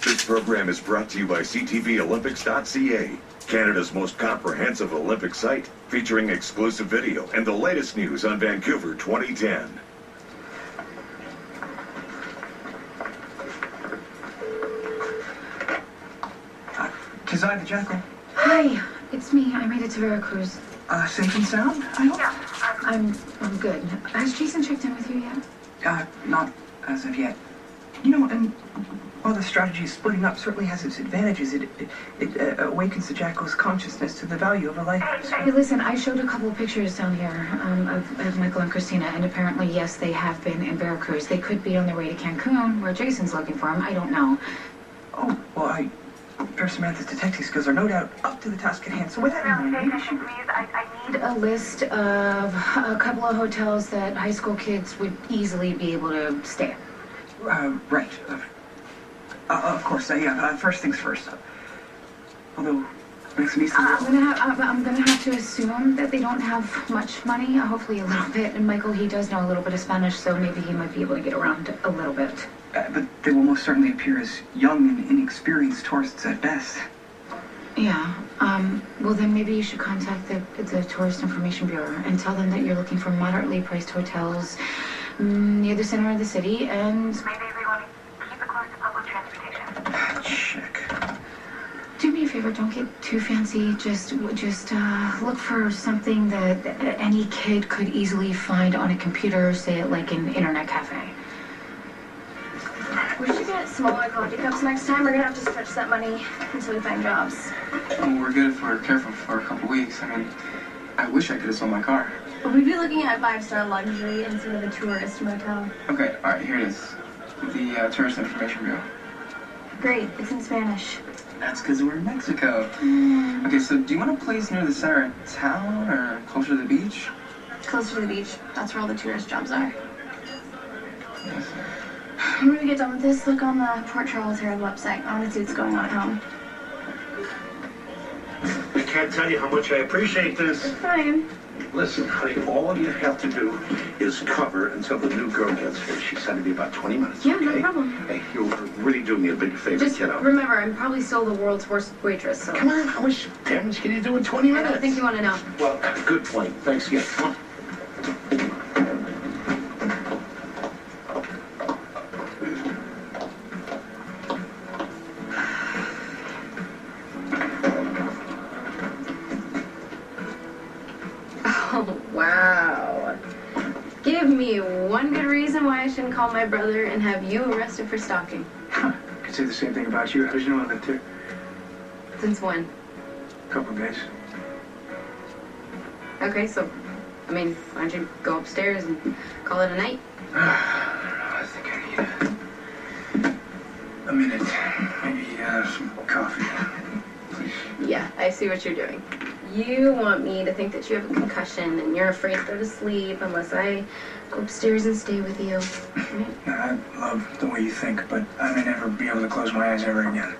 This program is brought to you by ctvolympics.ca, Canada's most comprehensive Olympic site, featuring exclusive video and the latest news on Vancouver 2010. Kazai the Jackal. Hi, it's me. I made it to Veracruz. Safe and sound, I hope? Yeah, I'm good. Has Jason checked in with you yet? Not as of yet. You know, and while the strategy of splitting up certainly has its advantages, it awakens the Jackal's consciousness to the value of a life. Hey, listen, I showed a couple of pictures down here of Michael and Christina, and apparently, yes, they have been in Veracruz. They could be on their way to Cancun, where Jason's looking for them. I don't know. Oh, well, Fair Samantha's detective skills are no doubt up to the task at hand. So with that in mind, I need a list of a couple of hotels that high school kids would easily be able to stay at. Right. Of course, yeah, first things first. Although, makes me I'm gonna have to assume that they don't have much money, hopefully a little bit. And Michael, he does know a little bit of Spanish, so maybe he might be able to get around a little bit. But they will most certainly appear as young and inexperienced tourists at best. Yeah, well then maybe you should contact the Tourist Information Bureau and tell them that you're looking for moderately priced hotels near the center of the city, and maybe we want to keep it close to public transportation. Check. Do me a favor, don't get too fancy. Just look for something that any kid could easily find on a computer, say at like an internet cafe. We should get smaller coffee cups next time. We're gonna have to stretch that money until we find jobs. Oh, we're good if we're careful for a couple weeks. I mean, I wish I could have sold my car. We'd be looking at 5-star luxury instead of a tourist motel. Okay, all right, here it is. The Tourist Information Bureau. Great, it's in Spanish. That's because we're in Mexico. Okay, so do you want a place near the center of town or closer to the beach? Closer to the beach. That's where all the tourist jobs are. Yes. When we get done with this, look on the Port Charles Herald website. I want to see what's going on at home. I can't tell you how much I appreciate this. It's fine. Listen, honey, all you have to do is cover until the new girl gets here. She said it'd be about 20 minutes, Yeah, okay? no problem. Hey, you'll really do me a big favor, Just kiddo. remember, I'm probably still the world's worst waitress, so... Come on, how much damage can you do in 20 minutes? I don't think you want to know. Well, good point. Thanks again. Come on. Oh, wow. Give me one good reason why I shouldn't call my brother and have you arrested for stalking. Could say the same thing about you. How did you know I lived here? Since when? Couple of days. Okay, so, I mean, why don't you go upstairs and call it a night? I think I need a minute. Maybe some coffee. Please. Yeah, I see what you're doing. You want me to think that you have a concussion and you're afraid to go to sleep unless I go upstairs and stay with you. Right? I love the way you think, but I may never be able to close my eyes ever again.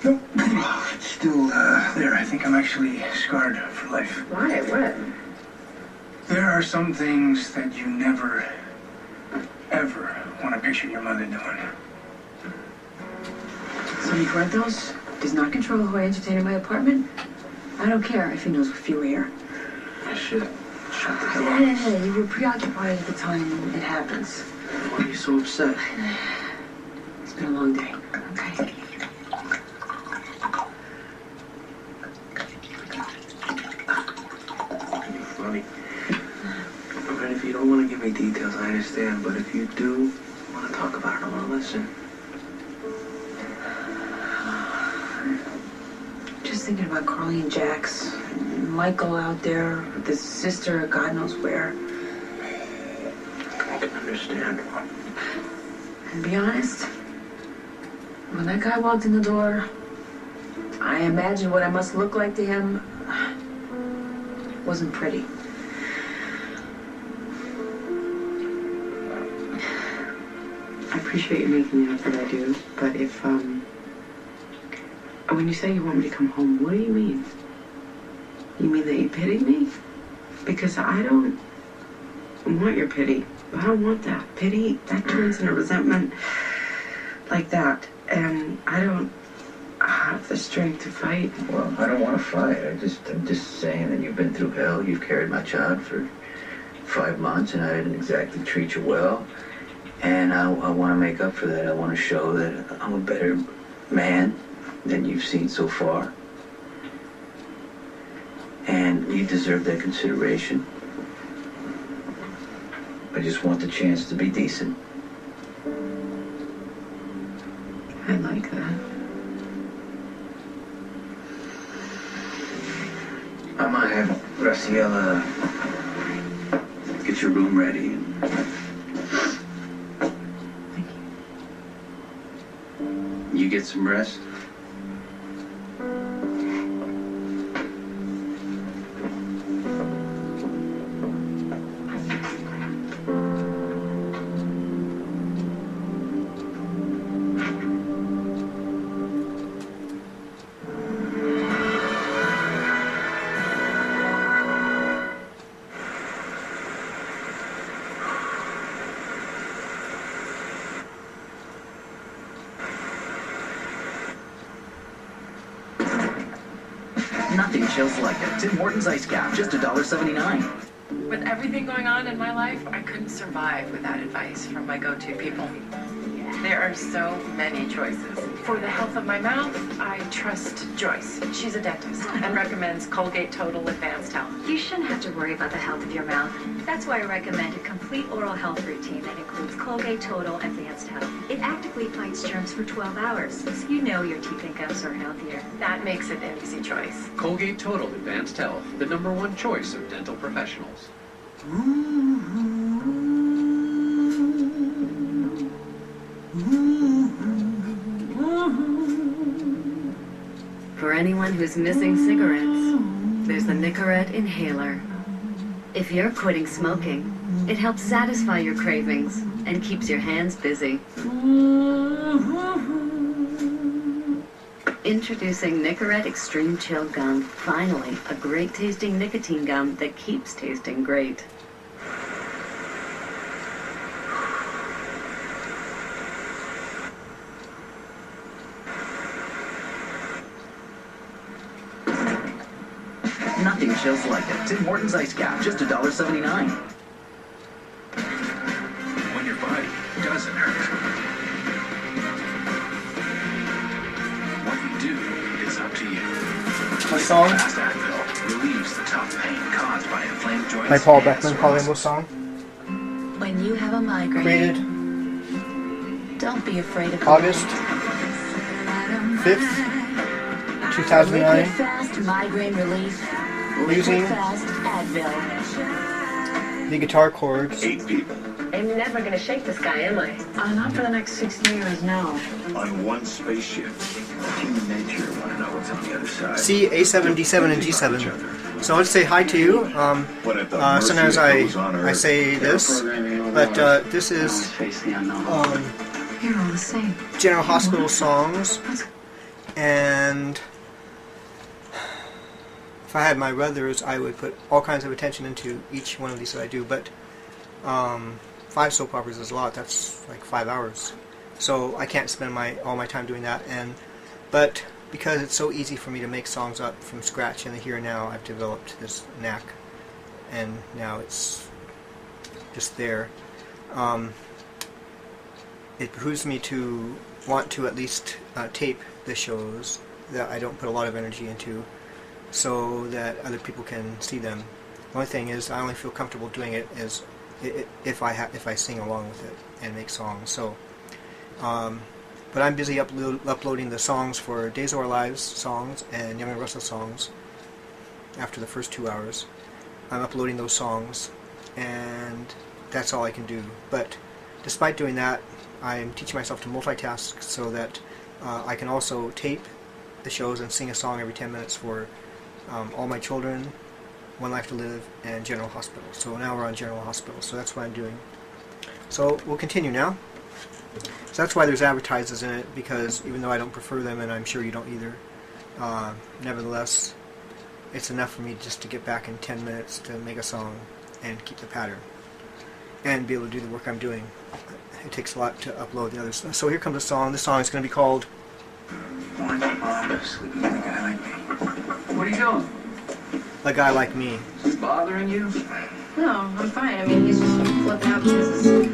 Nope. It's still there. I think I'm actually scarred for life. Why? What? There are some things that you never, ever want to picture your mother doing. Sonny Cuentos does not control who I entertain in my apartment. I don't care if he knows a few here. I should shut the door. Hey, you were preoccupied at the time it happens. Why are you so upset? It's been a long day. Okay. You're funny. I mean, if you don't want to give me details, I understand. But if you do want to talk about it, I want to listen. Just thinking about Carly and Jax, and Michael out there with his sister, God knows where. I can understand. And to be honest, when that guy walked in the door, I imagined what I must look like to him. It wasn't pretty. I appreciate you making the effort I do, but if, when you say you want me to come home, what do you mean? You mean that you pitied me? Because I don't want your pity. I don't want that. Pity, that turns into resentment like that. And I don't have the strength to fight. Well, I don't want to fight. I'm just saying that you've been through hell. You've carried my child for 5 months, and I didn't exactly treat you well. And I want to make up for that. I want to show that I'm a better man than you've seen so far. And you deserve that consideration. I just want the chance to be decent. I like that. I'm gonna have Graciela get your room ready. Thank you. You get some rest. Nothing chills like it. Tim Hortons Ice Cap, just $1.79. With everything going on in my life, I couldn't survive without advice from my go-to people. There are so many choices. For the health of my mouth, I trust Joyce. She's a dentist and recommends Colgate Total Advanced Health. You shouldn't have to worry about the health of your mouth. That's why I recommend a complete oral health routine that includes Colgate Total Advanced Health. It actively fights germs for 12 hours, so you know your teeth and gums are healthier. That makes it an easy choice. Colgate Total Advanced Health, the #1 choice of dental professionals. For anyone who's missing cigarettes, there's the Nicorette Inhaler. If you're quitting smoking, it helps satisfy your cravings and keeps your hands busy. Introducing Nicorette Extreme Chill Gum. Finally, a great tasting nicotine gum that keeps tasting great. Nothing chills like it. Tim Hortons Ice Cap, just $1.79. When your body doesn't hurt, what you do is up to you. What song? Fast Advil relieves the tough pain caused by inflamed joints. By Paul Beckman, Paul Rainbow song. When you have a migraine, Created don't be afraid of August 5th, 2009. Fast migraine relief. Using Fast Advil. the guitar chords. 8 people I'm never gonna shake this guy, am I? Not for the next 6 years, no. on one spaceship. Human nature want to know what's on the other side. C, A7, D7, and G7. So let's say hi to you. But at the mercy Sometimes of those on I Earth, say this, but this is You're all the same. General Hospital songs, and if I had my brothers, I would put all kinds of attention into each one of these that I do, but 5 soap operas is a lot. That's like 5 hours. So I can't spend all my time doing that. But because it's so easy for me to make songs up from scratch in the here and now, I've developed this knack, and now it's just there. It behooves me to want to at least tape the shows that I don't put a lot of energy into, so that other people can see them. The only thing is, I only feel comfortable doing it is if I sing along with it and make songs. So, but I'm busy uploading the songs for Days of Our Lives songs and Young and Restless songs. After the first 2 hours, I'm uploading those songs, and that's all I can do. But despite doing that, I'm teaching myself to multitask so that I can also tape the shows and sing a song every 10 minutes for All My Children, One Life to Live, and General Hospital. So now we're on General Hospital, so that's what I'm doing. So we'll continue now. So that's why there's advertisers in it, because even though I don't prefer them, and I'm sure you don't either, nevertheless, it's enough for me just to get back in 10 minutes to make a song and keep the pattern. and be able to do the work I'm doing. It takes a lot to upload the others. So here comes a song. This song is going to be called Why my mom sleeping with a guy like me? What are you doing? A Guy Like Me. Is he bothering you? No, I'm fine. I mean, he's just flipping out because Steve.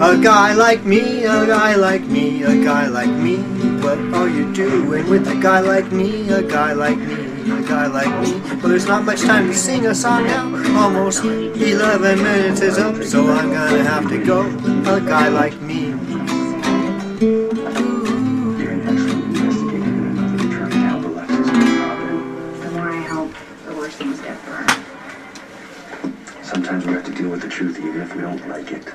A guy like me, a guy like me, a guy like me. What are you doing with a guy like me, a guy like me, a guy like me? Well, there's not much time to sing a song now. Almost 11 minutes is up, so I'm gonna have to go. A guy like me. You're an excellent investigator. I'm trying to help Alexis and Robin. The more I help, the worse things get for her. Sometimes we have to deal with the truth even if we don't like it.